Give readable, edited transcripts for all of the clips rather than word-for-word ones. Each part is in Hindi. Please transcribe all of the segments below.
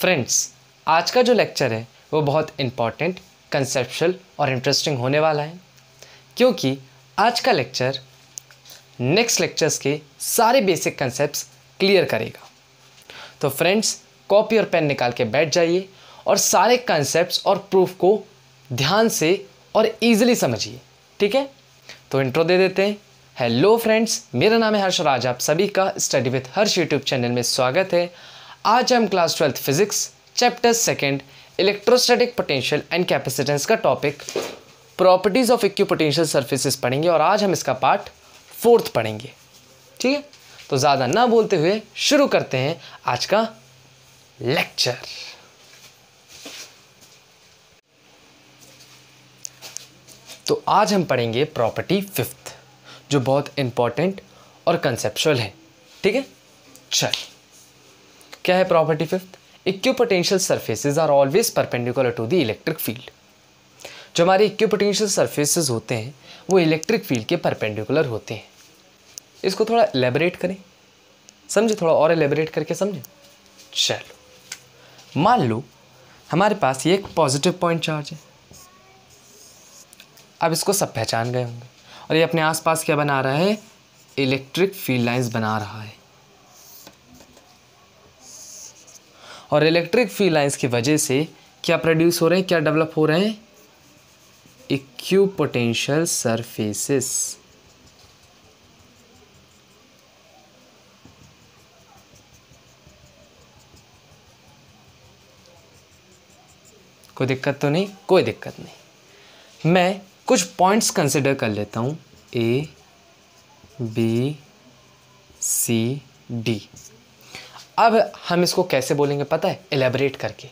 फ्रेंड्स, आज का जो लेक्चर है वो बहुत इम्पॉर्टेंट, कंसेप्चुअल और इंटरेस्टिंग होने वाला है, क्योंकि आज का लेक्चर नेक्स्ट लेक्चर्स के सारे बेसिक कंसेप्ट्स क्लियर करेगा। तो फ्रेंड्स, कॉपी और पेन निकाल के बैठ जाइए और सारे कंसेप्ट्स और प्रूफ को ध्यान से और इजीली समझिए। ठीक है, तो इंट्रो दे देते हैं। हेलो फ्रेंड्स, मेरा नाम है हर्ष और आज आप सभी का study with Harsh YouTube channel में स्वागत है। आज हम class 12th physics chapter 2 electrostatic potential and capacitance का topic properties of equipotential surfaces पढ़ेंगे और आज हम इसका पार्ट 4th पढ़ेंगे। ठीक है, तो ज़्यादा ना बोलते हुए शुरू करते हैं आज का लेक्चर। तो आज हम पढ़ेंगे प्रॉपर्टी 5th, जो बहुत इंपॉर्टेंट और कंसेप्चुअल है। ठीक है, चल क्या है property 5th? Equipotential surfaces are always perpendicular to the electric field. जो हमारे इक्विपोटेंशियल सरफेसेस होते हैं वो इलेक्ट्रिक फील्ड के परपेंडिकुलर होते हैं। इसको थोड़ा एलेबरेट करें, समझे, थोड़ा और एलेबरेट करके समझे। चलो, मान लो हमारे पास ये एक पॉजिटिव पॉइंट चार्ज है। अब इसको सब पहचान गए होंगे और ये अपने आसपास क्या बना रहा है? इलेक्ट्रिक फील्ड लाइंस बना रहा है। और इलेक्ट्रिक फील्ड लाइंस की वजह से क्या प्रोड्यूस हो रहे हैं, क्या डेवलप हो रहे हैं? Equipotential surfaces. कोई दिक्कत तो नहीं? कोई दिक्कत नहीं। मैं कुछ पॉइंट्स कंसिडर कर लेता हूं, ए बी सी डी। अब हम इसको कैसे बोलेंगे पता है? एलेबरेट करके।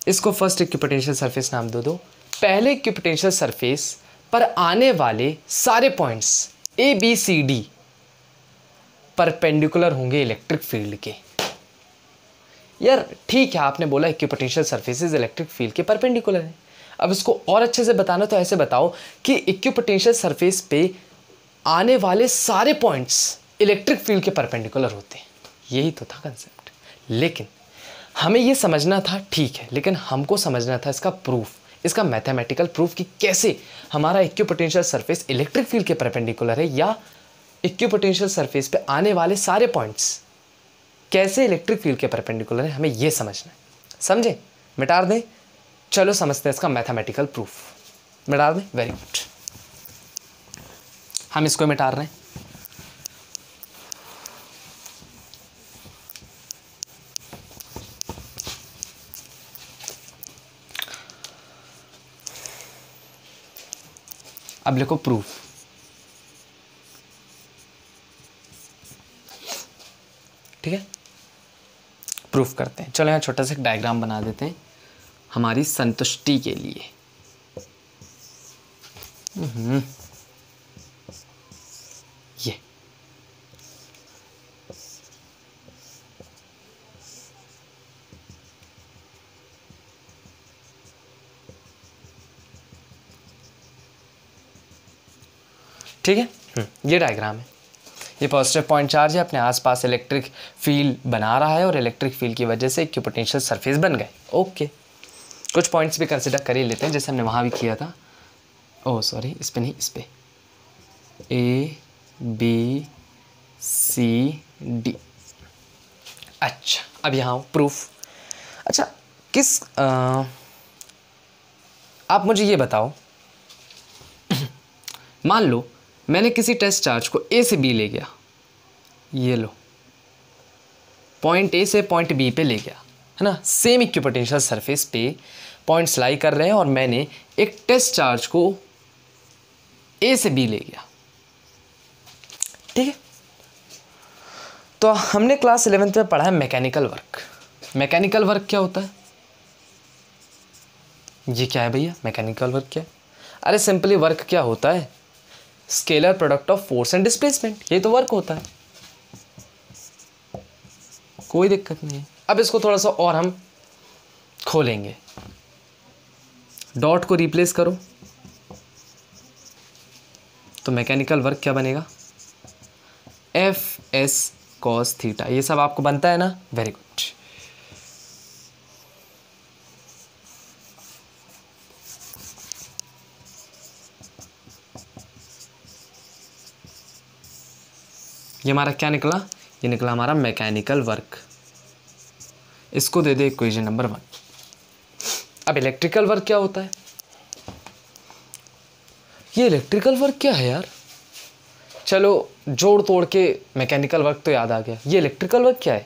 इसको फर्स्ट इक्विपोटेंशियल सरफेस नाम दो। पहले इक्विपोटेंशियल सरफेस पर आने वाले सारे points A B C D perpendicular होंगे इलेक्ट्रिक फील्ड के। यार ठीक है, आपने बोला इक्विपोटेंशियल सरफेसेस इलेक्ट्रिक फील्ड के परपेंडिकुलर हैं। अब इसको और अच्छे से बताना तो ऐसे बताओ कि इक्विपोटेंशियल सरफेस पे आने वाले सारे पॉइंट्स इलेक्ट्रिक फील्ड के परपेंडिकुलर होते हैं। यही तो था कंसेप्ट। लेकिन हमें ये समझना था, ठीक है, लेकिन हमको समझना था इसका प्रूफ, इसका मैथमेटिकल प्रूफ कि कैसे हमारा इक्विपोटेंशियल सरफेस इलेक्ट्रिक फील्ड के परपेंडिकुलर है या इक्विपोटेंशियल सरफेस पे आने वाले सारे पॉइंट्स कैसे इलेक्ट्रिक फील्ड के परपेंडिकुलर है। हमें ये समझना है। समझे? मिटा दें? चलो समझते हैं इसका मैथमेटिकल प्रूफ। मिटा दें? वेरी गुड, हम इसको मिटा रहे हैं। अब लिखो प्रूफ। ठीक है, प्रूफ करते हैं। चलो यहाँ छोटा सा डायग्राम बना देते हैं हमारी संतुष्टि के लिए। ये ठीक है, ये डायग्राम है। ये पॉजिटिव पॉइंट चार्ज है, अपने आसपास इलेक्ट्रिक फील्ड बना रहा है और इलेक्ट्रिक फील्ड की वजह से इक्विपोटेंशियल सरफेस बन गए। ओके, कुछ पॉइंट्स भी कंसिडर कर ही लेते हैं जैसे हमने वहाँ भी किया था। ओह सॉरी, इस पे नहीं, इस पे ए बी सी डी। अच्छा, अब यहाँ प्रूफ। अच्छा, किस आप मुझे ये बताओ, मान लो मैंने किसी टेस्ट चार्ज को ए से बी ले गया, ये लो, पॉइंट ए से पॉइंट बी पे ले गया, है ना। सेम इक्विपोटेंशियल सरफेस पे पॉइंट्स लाई कर रहे हैं और मैंने एक टेस्ट चार्ज को ए से बी ले गया। ठीक है, तो हमने क्लास 11th में पढ़ा है मैकेनिकल वर्क। मैकेनिकल वर्क क्या होता है? ये क्या है भैया? मैकेनिकल वर्क क्या है? अरे सिंपली वर्क क्या होता है? Scalar product of force and displacement, ये तो वर्क होता है। कोई दिक्कत नहीं है। अब इसको थोड़ा सा और हम खोलेंगे। डॉट को रिप्लेस करो तो मैकेनिकल वर्क क्या बनेगा? F S cos theta. ये सब आपको बनता है ना? Very good. ये हमारा क्या निकला, ये निकला हमारा मैकेनिकल वर्क। इसको दे दे इक्वेशन नंबर 1। अब इलेक्ट्रिकल वर्क क्या होता है? ये इलेक्ट्रिकल वर्क क्या है यार? चलो जोड़ तोड़ के मैकेनिकल वर्क तो याद आ गया, ये इलेक्ट्रिकल वर्क क्या है?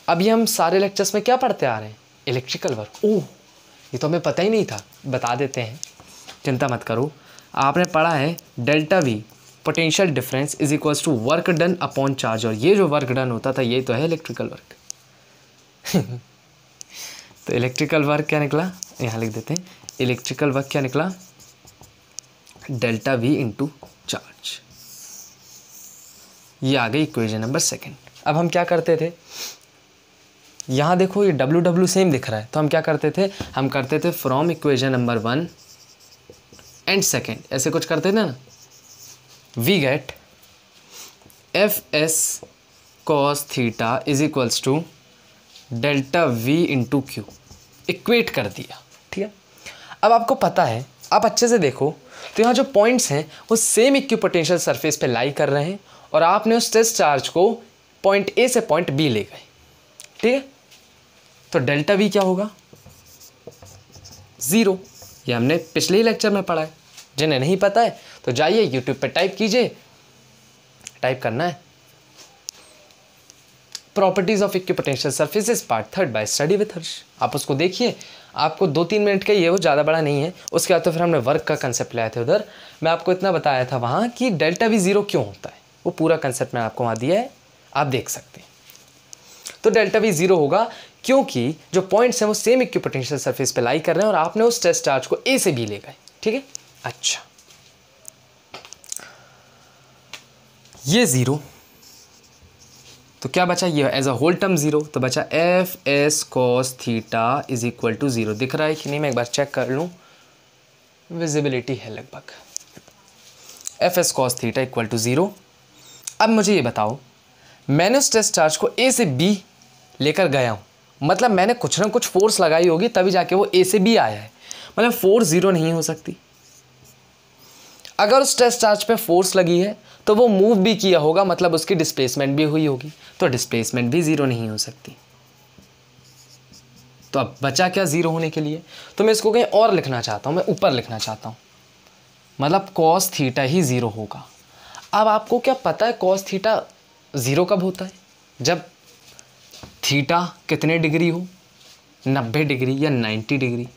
अब ये हम सारे लेक्चर्स में क्या पढ़ते आ रहे हैं? Electrical work. ओह, ये तो हमें पता ही नहीं था, बता देते हैं, चिंता मत करो। आपने पढ़ा है delta V potential difference is equals to work done upon charge, और ये जो वर्क डन होता था ये तो है इलेक्ट्रिकल वर्क। तो इलेक्ट्रिकल वर्क क्या निकला, यहाँ लिख देते हैं, इलेक्ट्रिकल वर्क क्या निकला, डेल्टा वी इंटू चार्ज। ये आ गई इक्वेशन नंबर 2। अब हम क्या करते थे, यहाँ देखो ये डब्ल्यू डब्ल्यू सेम दिख रहा है, तो हम क्या करते थे, हम करते थे फ्रॉम इक्वेशन नंबर 1 एंड 2, ऐसे कुछ करते थे ना। We get F S cos theta is equals to delta V into Q, equate कर दिया, ठीक है। अब आपको पता है, आप अच्छे से देखो तो यहाँ जो पॉइंट्स हैं वो सेम इक्विपोटेंशियल सरफेस पे लाई कर रहे हैं, और आपने उस टेस्ट चार्ज को पॉइंट ए से पॉइंट बी ले गए, ठीक है। तो डेल्टा वी क्या होगा, 0। ये हमने पिछले ही लेक्चर में पढ़ा है, जिन्हें नहीं पता है तो जाइए यूट्यूब पे टाइप कीजिए, टाइप करना है properties of equipotential surfaces part 3 by study with Harsh. आप उसको देखिए, आपको 2-3 मिनट का ही है, वो ज़्यादा बड़ा नहीं है। उसके बाद तो फिर हमने वर्क का कंसेप्ट लाए थे उधर, मैं आपको इतना बताया था वहाँ कि डेल्टा वी 0 क्यों होता है, वो पूरा कंसेप्ट मैंने आपको वहाँ दिया है, आप देख सकते हैं। तो डेल्टा वी 0 होगा क्योंकि जो पॉइंट्स हैं वो सेम इक्विपोटेंशियल सरफेस पे लाई कर रहे हैं, और आपने उस टेस्ट चार्ज को ए से बी ले गए, ठीक है। अच्छा, ये 0, तो क्या बचा, ये एज अ होल टर्म 0, तो बचा F S cos theta is equal to 0। दिख रहा है कि नहीं, मैं एक बार चेक कर लूँ, विजिबिलिटी है लगभग। F S cos theta equal to 0। अब मुझे ये बताओ, मैंने उस टेस्ट चार्ज को ए से बी लेकर गया हूँ, मतलब मैंने कुछ ना कुछ फोर्स लगाई होगी तभी जाके वो ए से बी आया है, मतलब फोर्स 0 नहीं हो सकती। अगर उस टेस्ट चार्ज पे फोर्स लगी है तो वो मूव भी किया होगा, मतलब उसकी डिस्प्लेसमेंट भी हुई होगी, तो डिस्प्लेसमेंट भी 0 नहीं हो सकती। तो अब बचा क्या 0 होने के लिए, तो मैं इसको कहीं और लिखना चाहता हूँ, मैं ऊपर लिखना चाहता हूँ, मतलब कॉस थीटा ही 0 होगा। अब आपको क्या पता है कॉस थीटा 0 कब होता है, जब थीटा कितने डिग्री हो, 90 डिग्री या 90 डिग्री।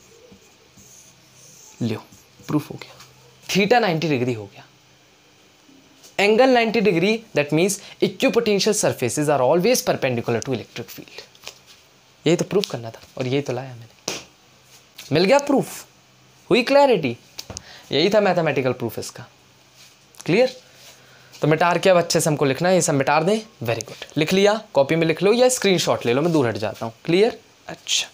लो, प्रूफ हो गया, थीटा 90 डिग्री हो गया। Angle 90 degree, that means equipotential surfaces are always perpendicular to electric field. यही तो प्रूफ करना था, और यही तो लाया मैंने, मिल गया प्रूफ, हुई क्लैरिटी। यही था मैथमेटिकल प्रूफ इसका, क्लियर। तो मिटार क्या अच्छे से हमको लिखना है, ये सब मिटार दें, वेरी गुड। लिख लिया, कॉपी में लिख लो या स्क्रीनशॉट ले लो, मैं दूर हट जाता हूँ, क्लियर। अच्छा,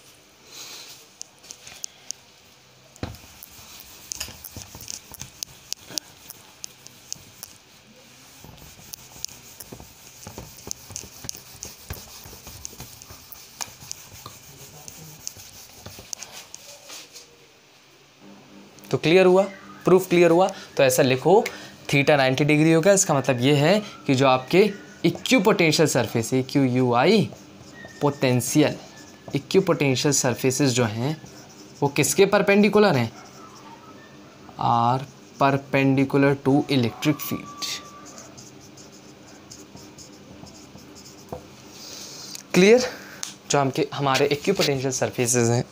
तो क्लियर हुआ, प्रूफ क्लियर हुआ। तो ऐसा लिखो, थीटा 90 डिग्री होगा, इसका मतलब ये है कि जो आपके equipotential surface, IQUI potential equipotential surfaces जो हैं वो किसके परपेंडिकुलर हैं, are perpendicular to electric field. Clear, जो हमारे इक्विपोटेंशियल सरफेसेस हैं,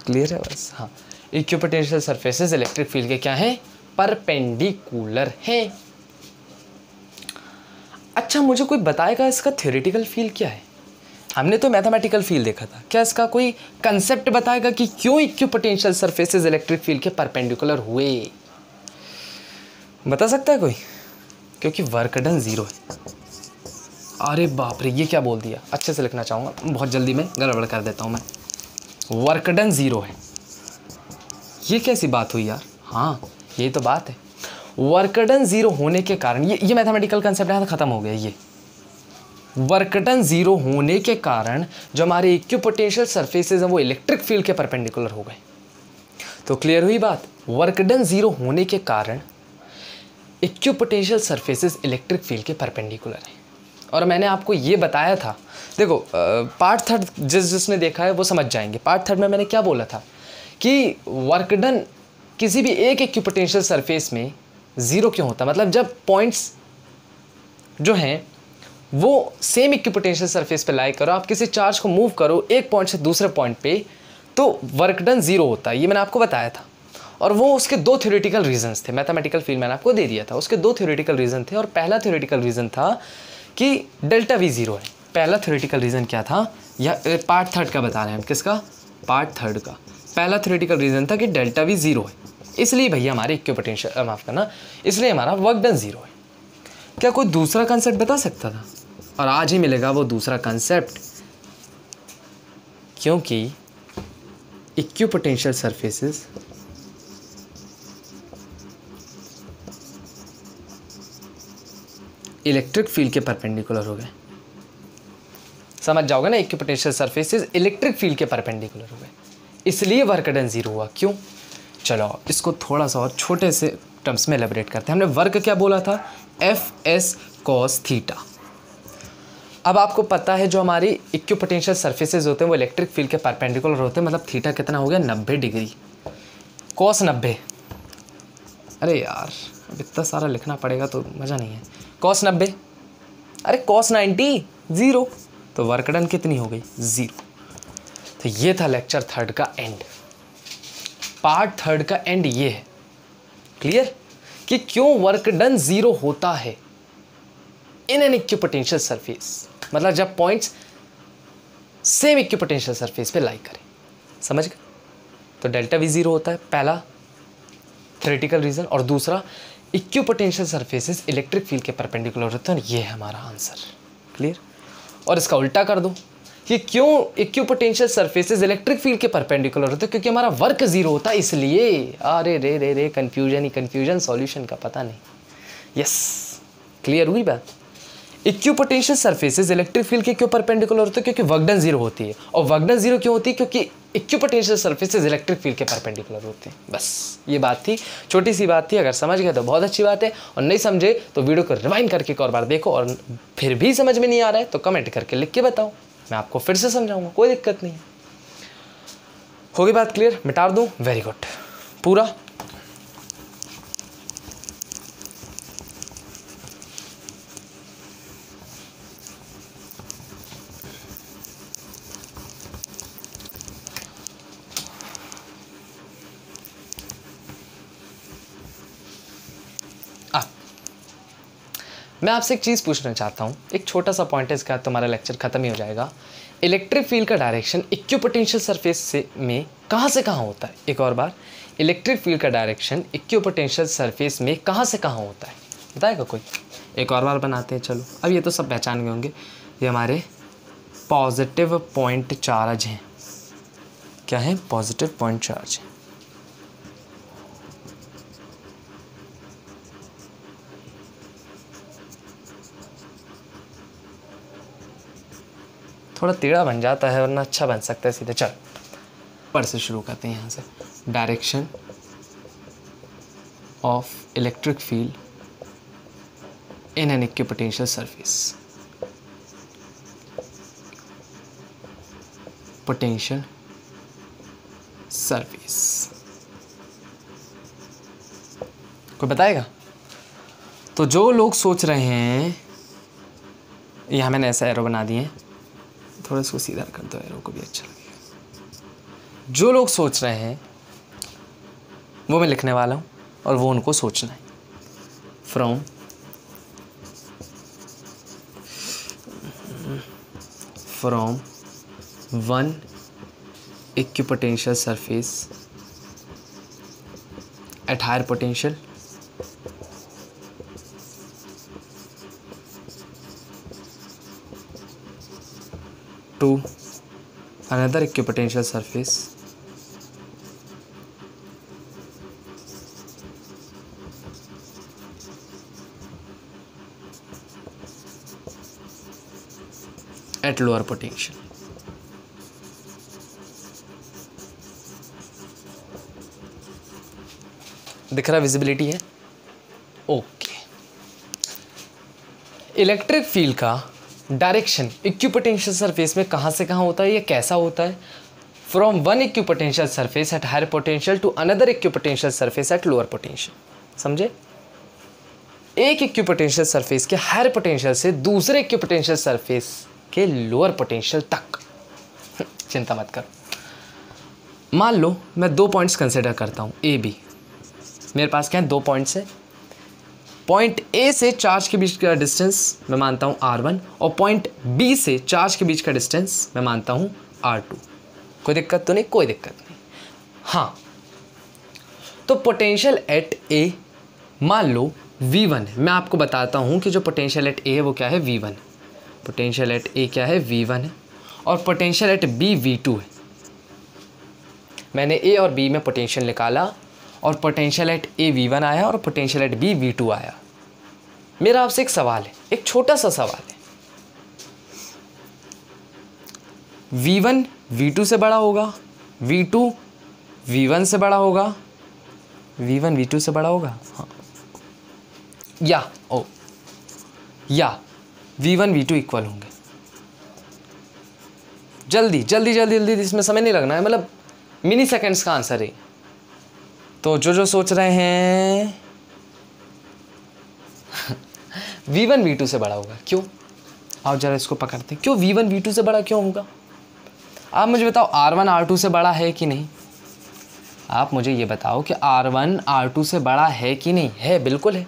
क्लियर है बस। हाँ, इक्विपोटेंशियल सरफेसेस इलेक्ट्रिक फील्ड के क्या हैं, परपेंडिकुलर हैं। अच्छा, मुझे कोई बताएगा इसका थ्योरेटिकल फील्ड क्या है, हमने तो मैथमेटिकल फील्ड देखा था, क्या इसका कोई कंसेप्ट बताएगा कि क्यों इक्विपोटेंशियल सरफेसेस इलेक्ट्रिक फील्ड के परपेंडिकुलर हुए, बता सकता है कोई। क्योंकि वर्क डन 0 है। अरे बाप रे, ये क्या बोल दिया, अच्छे से लिखना चाहूँगा, बहुत जल्दी में गड़बड़ कर देता हूँ मैं। वर्क डन 0 है, ये कैसी बात हुई यार। हाँ, यही तो बात है, वर्क डन 0 होने के कारण ये मैथमेटिकल कंसेप्ट यहाँ ख़त्म हो गया। ये वर्क डन 0 होने के कारण जो हमारे इक्विपोटेंशियल सरफेसेस हैं वो इलेक्ट्रिक फील्ड के परपेंडिकुलर हो गए। तो क्लियर हुई बात, वर्क डन 0 होने के कारण इक्विपोटेंशियल सरफेसेस इलेक्ट्रिक फील्ड के परपेंडिकुलर हैं। और मैंने आपको ये बताया था, देखो पार्ट थर्ड जिसने देखा है वो समझ जाएंगे। पार्ट थर्ड में मैंने क्या बोला था कि वर्क डन किसी भी एक इक्विपोटेंशियल सरफेस में ज़ीरो क्यों होता है, मतलब जब पॉइंट्स जो हैं वो सेम इक्विपोटेंशियल सरफेस पे लाई करो, आप किसी चार्ज को मूव करो एक पॉइंट से दूसरे पॉइंट पे, तो वर्क डन ज़ीरो होता है। ये मैंने आपको बताया था। और वो उसके दो थ्योरेटिकल रीजंस थे, मैथमेटिकल फील्ड मैंने आपको दे दिया था, उसके दो थ्योरेटिकल रीजन थे। और पहला थ्योरेटिकल रीज़न था कि डेल्टा वी ज़ीरो है। पहला थ्योरेटिकल रीज़न क्या था, या पार्ट थर्ड का बता रहे हैं हम, किसका, पार्ट थर्ड का। पहला थ्योरेटिकल रीज़न था कि डेल्टा वी ज़ीरो है, इसलिए भैया हमारे इक्विपोटेंशियल, माफ़ करना, इसलिए हमारा वर्क डन ज़ीरो है। क्या कोई दूसरा कंसेप्ट बता सकता था? और आज ही मिलेगा वो दूसरा कंसेप्ट, क्योंकि इक्विपोटेंशियल सरफेसेस इलेक्ट्रिक फील्ड के परपेंडिकुलर हो गए। समझ जाओगे ना, इक्विपोटेंशियल सरफेसेस इलेक्ट्रिक फील्ड के परपेंडिकुलर हो गए, इसलिए वर्क डन ज़ीरो हुआ। क्यों? चलो इसको थोड़ा सा और छोटे से टर्म्स में एलेबरेट करते हैं। हमने वर्क क्या बोला था, एफ एस कॉस थीटा। अब आपको पता है जो हमारी इक्विपोटेंशियल सरफेसेस होते हैं वो इलेक्ट्रिक फील्ड के परपेंडिकुलर होते हैं, मतलब थीटा कितना हो गया, 90 डिग्री, कॉस 90। अरे यार अब इतना सारा लिखना पड़ेगा तो मज़ा नहीं है। कॉस 90, अरे कॉस 90 ज़ीरो, तो वर्क डन कितनी हो गई, ज़ीरो। तो ये था लेक्चर थर्ड का एंड। पार्ट थर्ड का एंड ये है, क्लियर, कि क्यों वर्क डन ज़ीरो होता है इन एन इक्विपोटेंशियल सरफेस, मतलब जब पॉइंट्स सेम इक्विपोटेंशियल सरफेस पे लाई करें। समझ गए? तो डेल्टा वी ज़ीरो होता है, पहला थ्योरेटिकल रीज़न। और दूसरा, इक्विपोटेंशियल सरफेसेस इलेक्ट्रिक फील्ड के परपेंडिकुलर होते हैं, ये है हमारा आंसर, क्लियर। और इसका उल्टा कर दो कि क्यों इक्विपोटेंशियल सरफेसेस इलेक्ट्रिक फील्ड के परपेंडिकुलर होते हैं, क्योंकि हमारा वर्क ज़ीरो होता है इसलिए। अरे रे रे रे, कन्फ्यूजन ही कन्फ्यूजन, सॉल्यूशन का पता नहीं। यस, क्लियर हुई बात। इक्विपोटेंशियल सरफेसेस इलेक्ट्रिक फील्ड के क्यों परपेंडिकुलर होते हैं, क्योंकि वर्क डन ज़ीरो होती है। और वर्क डन ज़ीरो क्यों होती है, क्योंकि इक्विपोटेंशियल सरफेसेस इलेक्ट्रिक फील्ड के परपेंडिकुलर होते हैं। बस ये बात थी, छोटी सी बात थी। अगर समझ गए तो बहुत अच्छी बात है, और नहीं समझे तो वीडियो को रिवाइंड करके एक और बार देखो, और फिर भी समझ में नहीं आ रहा है तो कमेंट करके लिख के बताओ, मैं आपको फिर से समझाऊंगा, कोई दिक्कत नहीं है। होगी बात क्लियर? मिटा दूँ? Very good. पूरा मैं आपसे एक चीज़ पूछना चाहता हूँ, एक छोटा सा पॉइंट है, इसके बाद तुम्हारा लेक्चर खत्म ही हो जाएगा। इलेक्ट्रिक फील्ड का डायरेक्शन इक्विपोटेंशियल सरफेस में कहाँ से कहाँ होता है? एक और बार, इलेक्ट्रिक फील्ड का डायरेक्शन इक्विपोटेंशियल सरफेस में कहाँ से कहाँ होता है, बताएगा कोई? एक और बार बनाते हैं। चलो, अब ये तो सब पहचान गए होंगे, ये हमारे पॉजिटिव पॉइंट चार्ज हैं। क्या है? पॉजिटिव पॉइंट चार्ज है। थोड़ा टेढ़ा बन जाता है, वरना अच्छा बन सकता है सीधे। चल पर से शुरू करते हैं यहाँ से। Direction of electric field in an equipotential surface, potential surface, कोई बताएगा? तो जो लोग सोच रहे हैं, यहाँ मैंने ऐसा एरो बना दिए हैं, थोड़ा इसको सीधा कर दो, एरो को भी अच्छा लगेगा। जो लोग सोच रहे हैं वो मैं लिखने वाला हूँ, और वो उनको सोचना है। From one equipotential surface at higher potential to another equipotential surface at lower potential। दिख रहा, विजिबिलिटी है? ओके, इलेक्ट्रिक फील्ड का डायरेक्शन इक्विपोटेंशियल सरफेस में कहाँ से कहाँ होता है, ये कैसा होता है? From one equipotential surface at higher potential to another equipotential surface at lower potential. समझे? एक इक्विपोटेंशियल सरफेस के हायर पोटेंशियल से दूसरे इक्विपोटेंशियल सरफेस के लोअर पोटेंशियल तक। चिंता मत करो। मान लो मैं 2 पॉइंट्स कंसिडर करता हूँ, ए बी। मेरे पास क्या है? 2 पॉइंट्स है। पॉइंट ए से चार्ज के बीच का डिस्टेंस मैं मानता हूँ R1 और पॉइंट बी से चार्ज के बीच का डिस्टेंस मैं मानता हूँ R2। कोई दिक्कत तो नहीं? कोई दिक्कत नहीं। हाँ, तो पोटेंशियल एट ए मान लो V1 है। मैं आपको बताता हूँ कि जो पोटेंशियल एट ए है वो क्या है? V1। पोटेंशियल एट ए क्या है? V1 है। और पोटेंशियल एट बी V2 है। मैंने ए और बी में पोटेंशियल निकाला और पोटेंशियल एट ए V1 आया और पोटेंशियल एट बी V2 आया। मेरा आपसे एक सवाल है, एक छोटा सा सवाल है। V1 V2 से बड़ा होगा, V2 V1 से बड़ा होगा, V1 V2 से बड़ा होगा, हाँ, या V1 V2 इक्वल होंगे। जल्दी जल्दी जल्दी जल्दी, इसमें समय नहीं लगना है, मतलब मिनी सेकेंड्स का आंसर है। तो जो सोच रहे हैं V1 V2 से बड़ा होगा, क्यों? आओ जरा इसको पकड़ते हैं। क्यों V1 V2 से बड़ा क्यों होगा? आप मुझे बताओ, R1 R2 से बड़ा है कि नहीं? आप मुझे ये बताओ कि R1 R2 से बड़ा है कि नहीं? है, बिल्कुल है।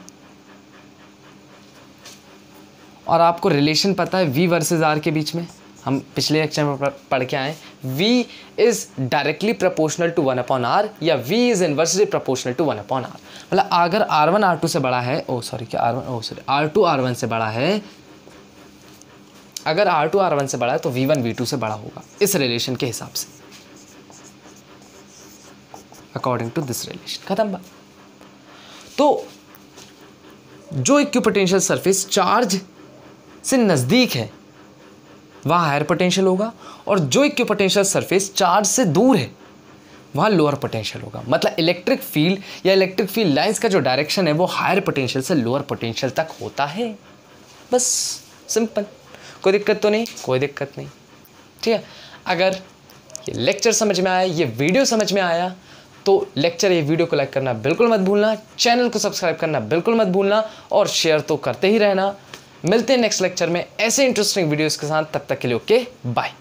और आपको रिलेशन पता है V वर्सेस R के बीच में? हम पिछले लेक्चर में पढ़ के आए, V is directly proportional to 1/R या V is inversely proportional to 1/R। मतलब अगर R1 R2 से बड़ा है, R2 R1 से बड़ा है, अगर R2 R1 से बड़ा है तो V1 V2 से बड़ा होगा, इस रिलेशन के हिसाब से, अकॉर्डिंग टू दिस रिलेशन। खत्म बात। तो जो इक्विपोटेंशियल सरफेस चार्ज से नज़दीक है वहाँ हायर पोटेंशियल होगा, और जो इक्विपोटेंशियल सरफेस चार्ज से दूर है वहाँ लोअर पोटेंशियल होगा। मतलब इलेक्ट्रिक फील्ड या इलेक्ट्रिक फील्ड लाइंस का जो डायरेक्शन है वो हायर पोटेंशियल से लोअर पोटेंशियल तक होता है। बस सिंपल। कोई दिक्कत तो नहीं? कोई दिक्कत नहीं। ठीक है, अगर ये लेक्चर समझ में आया, ये वीडियो समझ में आया, तो लेक्चर ये वीडियो को लाइक करना बिल्कुल मत भूलना, चैनल को सब्सक्राइब करना बिल्कुल मत भूलना, और शेयर तो करते ही रहना। मिलते हैं नेक्स्ट लेक्चर में ऐसे इंटरेस्टिंग वीडियोस के साथ। तब तक के लिए ओके, बाय।